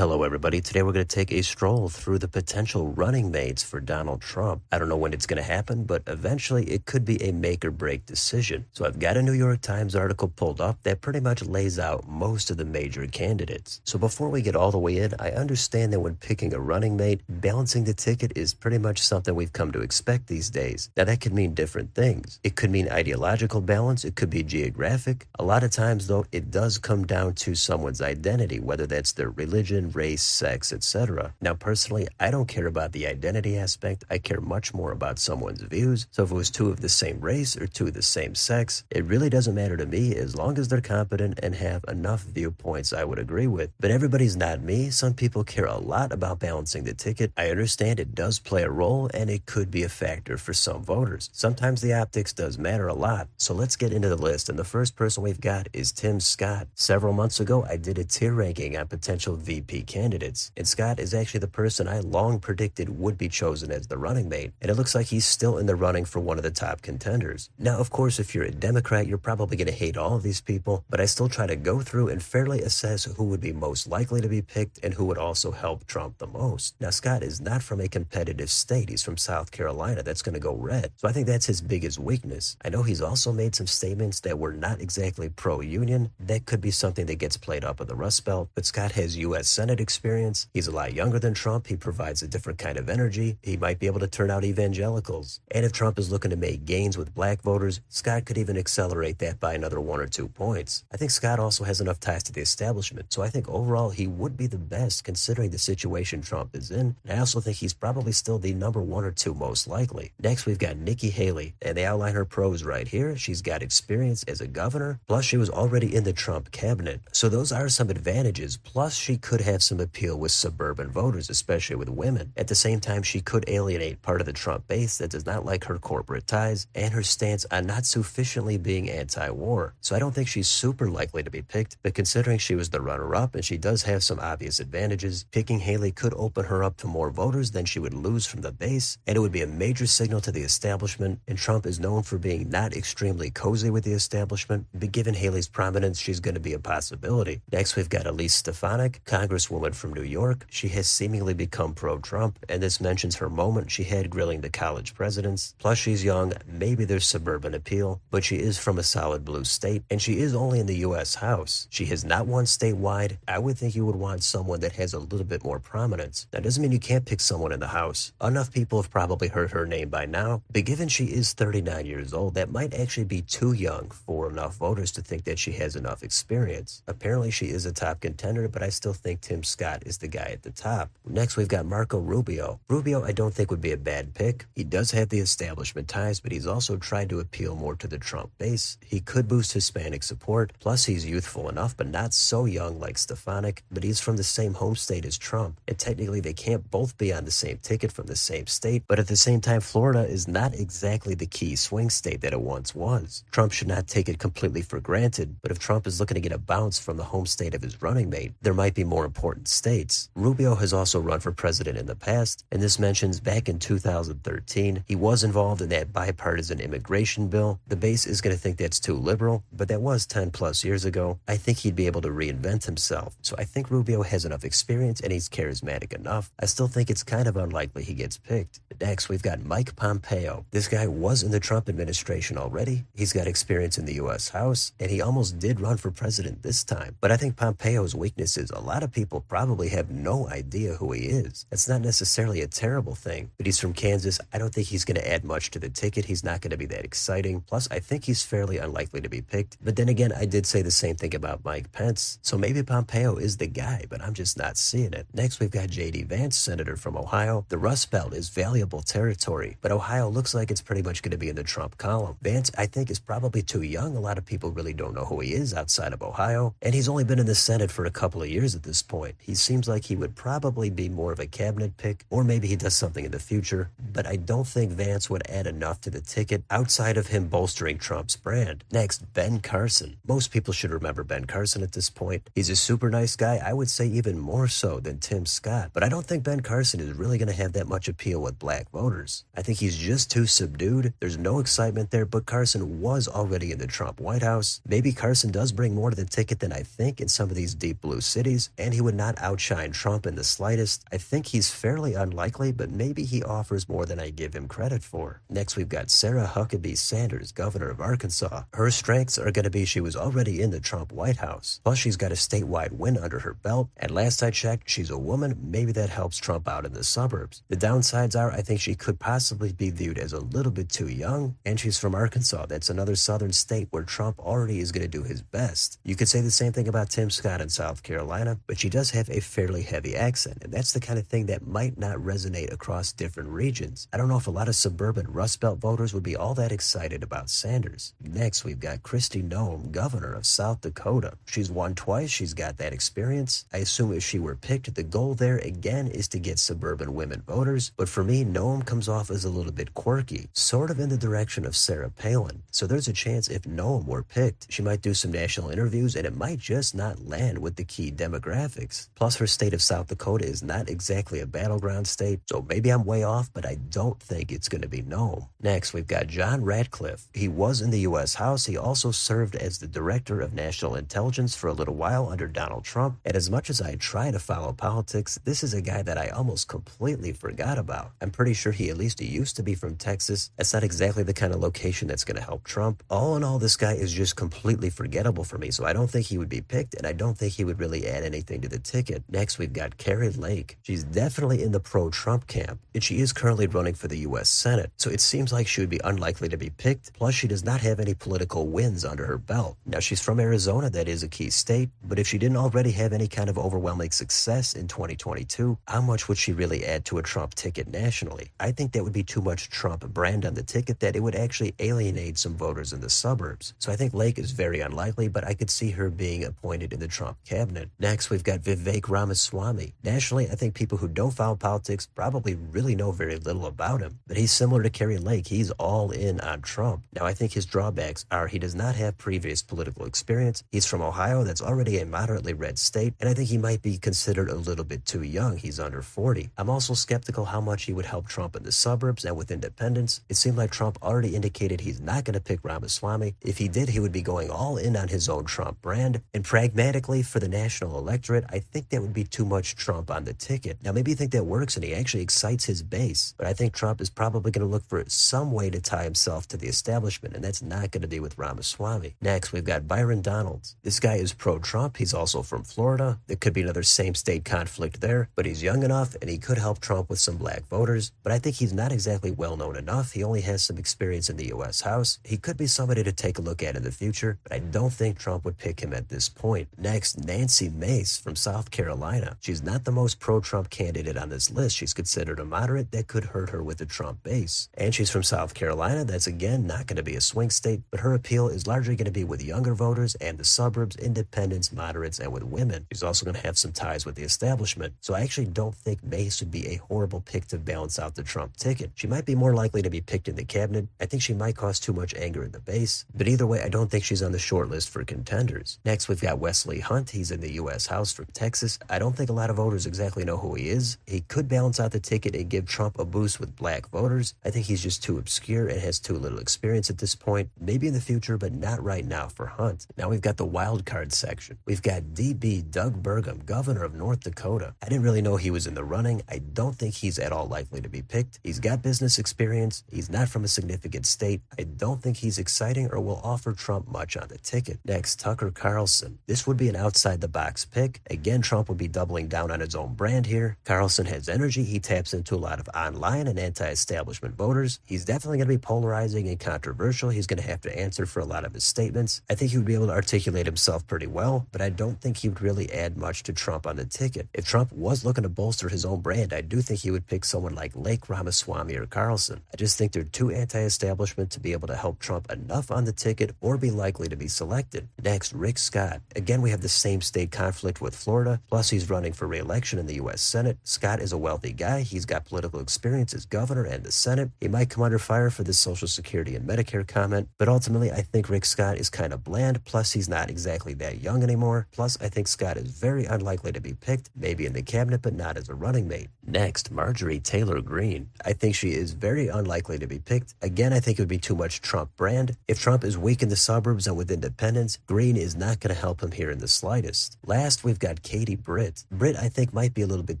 Hello, everybody. Today we're going to take a stroll through the potential running mates for Donald Trump. I don't know when it's going to happen, but eventually it could be a make or break decision. So I've got a New York Times article pulled up that pretty much lays out most of the major candidates. So before we get all the way in, I understand that when picking a running mate, balancing the ticket is pretty much something we've come to expect these days. Now that could mean different things. It could mean ideological balance. It could be geographic. A lot of times, though, it does come down to someone's identity, whether that's their religion, race, sex, etc. Now, personally, I don't care about the identity aspect. I care much more about someone's views. So if it was two of the same race or two of the same sex, it really doesn't matter to me as long as they're competent and have enough viewpoints I would agree with. But everybody's not me. Some people care a lot about balancing the ticket. I understand it does play a role and it could be a factor for some voters. Sometimes the optics does matter a lot. So let's get into the list. And the first person we've got is Tim Scott. Several months ago, I did a tier ranking on potential VP candidates. And Scott is actually the person I long predicted would be chosen as the running mate. And it looks like he's still in the running for one of the top contenders. Now, of course, if you're a Democrat, you're probably going to hate all of these people, but I still try to go through and fairly assess who would be most likely to be picked and who would also help Trump the most. Now, Scott is not from a competitive state. He's from South Carolina. That's going to go red. So I think that's his biggest weakness. I know he's also made some statements that were not exactly pro-union. That could be something that gets played up in the Rust Belt, but Scott has U.S. Senate experience. He's a lot younger than Trump. He provides a different kind of energy. He might be able to turn out evangelicals. And if Trump is looking to make gains with black voters, Scott could even accelerate that by another 1 or 2 points. I think Scott also has enough ties to the establishment, so I think overall he would be the best considering the situation Trump is in. And I also think he's probably still the number 1 or 2 most likely. Next, we've got Nikki Haley, and they outline her pros right here. She's got experience as a governor, plus she was already in the Trump cabinet. So those are some advantages, plus she could have some appeal with suburban voters, especially with women. At the same time, she could alienate part of the Trump base that does not like her corporate ties and her stance on not sufficiently being anti-war. So I don't think she's super likely to be picked, but considering she was the runner-up and she does have some obvious advantages, picking Haley could open her up to more voters than she would lose from the base, and it would be a major signal to the establishment, and Trump is known for being not extremely cozy with the establishment, but given Haley's prominence, she's going to be a possibility. Next, we've got Elise Stefanik, Congresswoman from New York. She has seemingly become pro-Trump, and this mentions her moment she had grilling the college presidents. Plus, she's young, maybe there's suburban appeal, but she is from a solid blue state, and she is only in the U.S. House. She has not won statewide. I would think you would want someone that has a little bit more prominence. That doesn't mean you can't pick someone in the House. Enough people have probably heard her name by now, but given she is 39 years old, that might actually be too young for enough voters to think that she has enough experience. Apparently, she is a top contender, but I still think Tim Scott is the guy at the top. Next, we've got Marco Rubio. Rubio, I don't think would be a bad pick. He does have the establishment ties, but he's also tried to appeal more to the Trump base. He could boost Hispanic support, plus he's youthful enough, but not so young like Stefanik, but he's from the same home state as Trump, and technically they can't both be on the same ticket from the same state, but at the same time, Florida is not exactly the key swing state that it once was. Trump should not take it completely for granted, but if Trump is looking to get a bounce from the home state of his running mate, there might be more important states. Rubio has also run for president in the past, and this mentions back in 2013, he was involved in that bipartisan immigration bill. The base is going to think that's too liberal, but that was 10 plus years ago. I think he'd be able to reinvent himself. So I think Rubio has enough experience and he's charismatic enough. I still think it's kind of unlikely he gets picked. Next, we've got Mike Pompeo. This guy was in the Trump administration already. He's got experience in the U.S. House, and he almost did run for president this time. But I think Pompeo's weakness is a lot of people probably have no idea who he is. That's not necessarily a terrible thing, but he's from Kansas. I don't think he's going to add much to the ticket. He's not going to be that exciting. Plus, I think he's fairly unlikely to be picked. But then again, I did say the same thing about Mike Pence. So maybe Pompeo is the guy, but I'm just not seeing it. Next, we've got J.D. Vance, senator from Ohio. The Rust Belt is valuable territory, but Ohio looks like it's pretty much going to be in the Trump column. Vance, I think, is probably too young. A lot of people really don't know who he is outside of Ohio, and he's only been in the Senate for a couple of years at this point. He seems like he would probably be more of a cabinet pick, or maybe he does something in the future, but I don't think Vance would add enough to the ticket outside of him bolstering Trump's brand. Next, Ben Carson. Most people should remember Ben Carson at this point. He's a super nice guy. I would say even more so than Tim Scott, but I don't think Ben Carson is really going to have that much appeal with black voters. I think he's just too subdued. There's no excitement there, but Carson was already in the Trump White House. Maybe Carson does bring more to the ticket than I think in some of these deep blue cities, and he would would not outshine Trump in the slightest. I think he's fairly unlikely, but maybe he offers more than I give him credit for. Next, we've got Sarah Huckabee Sanders, governor of Arkansas. Her strengths are going to be she was already in the Trump White House. Plus, she's got a statewide win under her belt. And last I checked, she's a woman. Maybe that helps Trump out in the suburbs. The downsides are I think she could possibly be viewed as a little bit too young. And she's from Arkansas. That's another southern state where Trump already is going to do his best. You could say the same thing about Tim Scott in South Carolina, but she does have a fairly heavy accent. And that's the kind of thing that might not resonate across different regions. I don't know if a lot of suburban Rust Belt voters would be all that excited about Sanders. Next, we've got Kristi Noem, governor of South Dakota. She's won twice. She's got that experience. I assume if she were picked, the goal there again is to get suburban women voters. But for me, Noem comes off as a little bit quirky, sort of in the direction of Sarah Palin. So there's a chance if Noem were picked, she might do some national interviews and it might just not land with the key demographics. Plus, her state of South Dakota is not exactly a battleground state, so maybe I'm way off, but I don't think it's going to be Noem. Next, we've got John Ratcliffe. He was in the U.S. House. He also served as the Director of National Intelligence for a little while under Donald Trump. And as much as I try to follow politics, this is a guy that I almost completely forgot about. I'm pretty sure he at least used to be from Texas. That's not exactly the kind of location that's going to help Trump. All in all, this guy is just completely forgettable for me, so I don't think he would be picked, and I don't think he would really add anything to the ticket. Next, we've got Kari Lake. She's definitely in the pro-Trump camp, and she is currently running for the U.S. Senate, so it seems like she would be unlikely to be picked. Plus, she does not have any political wins under her belt. Now, she's from Arizona. That is a key state, but if she didn't already have any kind of overwhelming success in 2022, how much would she really add to a Trump ticket nationally? I think that would be too much Trump brand on the ticket that it would actually alienate some voters in the suburbs. So I think Lake is very unlikely, but I could see her being appointed in the Trump cabinet. Next, we've got Vivek Ramaswamy. Nationally, I think people who don't follow politics probably really know very little about him, but he's similar to Kari Lake. He's all in on Trump. Now, I think his drawbacks are he does not have previous political experience. He's from Ohio. That's already a moderately red state, and I think he might be considered a little bit too young. He's under 40. I'm also skeptical how much he would help Trump in the suburbs and with independents. It seemed like Trump already indicated he's not going to pick Ramaswamy. If he did, he would be going all in on his own Trump brand. And pragmatically, for the national electorate, I think that would be too much Trump on the ticket. Now, maybe you think that works and he actually excites his base, but I think Trump is probably going to look for some way to tie himself to the establishment, and that's not going to be with Ramaswamy. Next, we've got Byron Donalds. This guy is pro-Trump. He's also from Florida. There could be another same-state conflict there, but he's young enough and he could help Trump with some black voters, but I think he's not exactly well-known enough. He only has some experience in the U.S. House. He could be somebody to take a look at in the future, but I don't think Trump would pick him at this point. Next, Nancy Mace from South Carolina. She's not the most pro-Trump candidate on this list. She's considered a moderate that could hurt her with the Trump base. And she's from South Carolina. That's again not going to be a swing state, but her appeal is largely going to be with younger voters and the suburbs, independents, moderates, and with women. She's also going to have some ties with the establishment. So I actually don't think Mace would be a horrible pick to balance out the Trump ticket. She might be more likely to be picked in the cabinet. I think she might cause too much anger in the base, but either way, I don't think she's on the short list for contenders. Next, we've got Wesley Hunt. He's in the U.S. House from Texas. I don't think a lot of voters exactly know who he is. He could balance out the ticket and give Trump a boost with black voters. I think he's just too obscure and has too little experience at this point. Maybe in the future, but not right now for Hunt. Now we've got the wild card section. We've got DB Doug Burgum, governor of North Dakota. I didn't really know he was in the running. I don't think he's at all likely to be picked. He's got business experience. He's not from a significant state. I don't think he's exciting or will offer Trump much on the ticket. Next, Tucker Carlson. This would be an outside-the-box pick. Again, Trump would be doubling down on his own brand here. Carlson has energy. He taps into a lot of online and anti-establishment voters. He's definitely going to be polarizing and controversial. He's going to have to answer for a lot of his statements. I think he would be able to articulate himself pretty well, but I don't think he would really add much to Trump on the ticket. If Trump was looking to bolster his own brand, I do think he would pick someone like Lake, Ramaswamy, or Carlson. I just think they're too anti-establishment to be able to help Trump enough on the ticket or be likely to be selected. Next, Rick Scott. Again, we have the same state conflict with Florida, plus he's running for re-election in the U.S. Senate. Scott is a wealthy guy. He's got political experience as governor and the Senate. He might come under fire for this Social Security and Medicare comment, but ultimately I think Rick Scott is kind of bland, plus he's not exactly that young anymore. Plus, I think Scott is very unlikely to be picked, maybe in the cabinet, but not as a running mate. Next, Marjorie Taylor Greene. I think she is very unlikely to be picked. Again, I think it would be too much Trump brand. If Trump is weak in the suburbs and with independents, Greene is not going to help him here in the slightest. Last, we've got got Katie Britt. Britt, I think, might be a little bit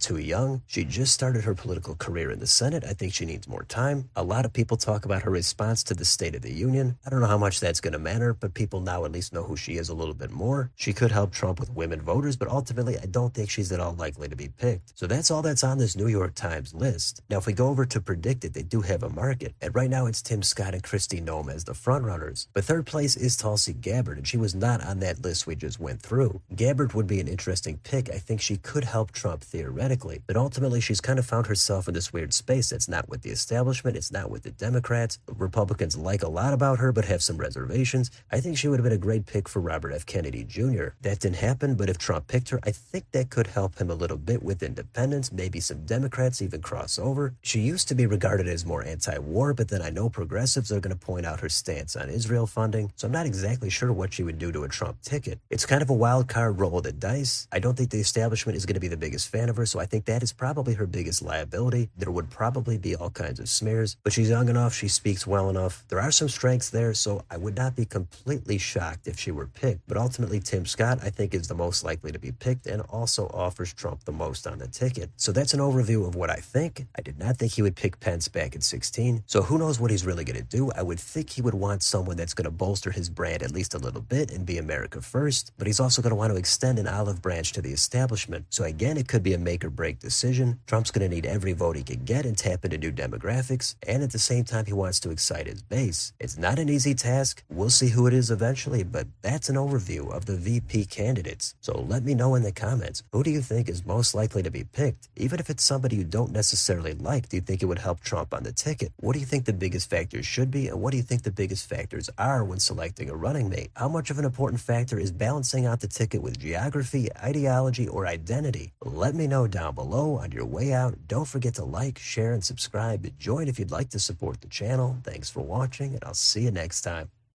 too young. She just started her political career in the Senate. I think she needs more time. A lot of people talk about her response to the State of the Union. I don't know how much that's going to matter, but people now at least know who she is a little bit more. She could help Trump with women voters, but ultimately, I don't think she's at all likely to be picked. So that's all that's on this New York Times list. Now, if we go over to Predict It, they do have a market. And right now, it's Tim Scott and Kristi Noem as the frontrunners. But third place is Tulsi Gabbard, and she was not on that list we just went through. Gabbard would be an interesting pick. I think she could help Trump theoretically, but ultimately she's kind of found herself in this weird space that's not with the establishment, it's not with the Democrats. Republicans like a lot about her, but have some reservations. I think she would have been a great pick for Robert F. Kennedy Jr. That didn't happen, but if Trump picked her, I think that could help him a little bit with independents, maybe some Democrats even cross over. She used to be regarded as more anti-war, but then I know progressives are going to point out her stance on Israel funding, so I'm not exactly sure what she would do to a Trump ticket. It's kind of a wild card, roll of the dice. I don't think the establishment is going to be the biggest fan of her, so I think that is probably her biggest liability. There would probably be all kinds of smears, but she's young enough, she speaks well enough. There are some strengths there, so I would not be completely shocked if she were picked. But ultimately, Tim Scott, I think, is the most likely to be picked and also offers Trump the most on the ticket. So that's an overview of what I think. I did not think he would pick Pence back in 2016, so who knows what he's really going to do. I would think he would want someone that's going to bolster his brand at least a little bit and be America first, but he's also going to want to extend an olive branch to the establishment. So again, it could be a make or break decision. Trump's going to need every vote he can get and tap into new demographics, and at the same time, he wants to excite his base. It's not an easy task. We'll see who it is eventually, but that's an overview of the VP candidates. So let me know in the comments, who do you think is most likely to be picked? Even if it's somebody you don't necessarily like, do you think it would help Trump on the ticket? What do you think the biggest factors should be, and what do you think the biggest factors are when selecting a running mate? How much of an important factor is balancing out the ticket with geography, ideology, or identity? Let me know down below. On your way out, don't forget to like, share, and subscribe. Join if you'd like to support the channel. Thanks for watching, and I'll see you next time.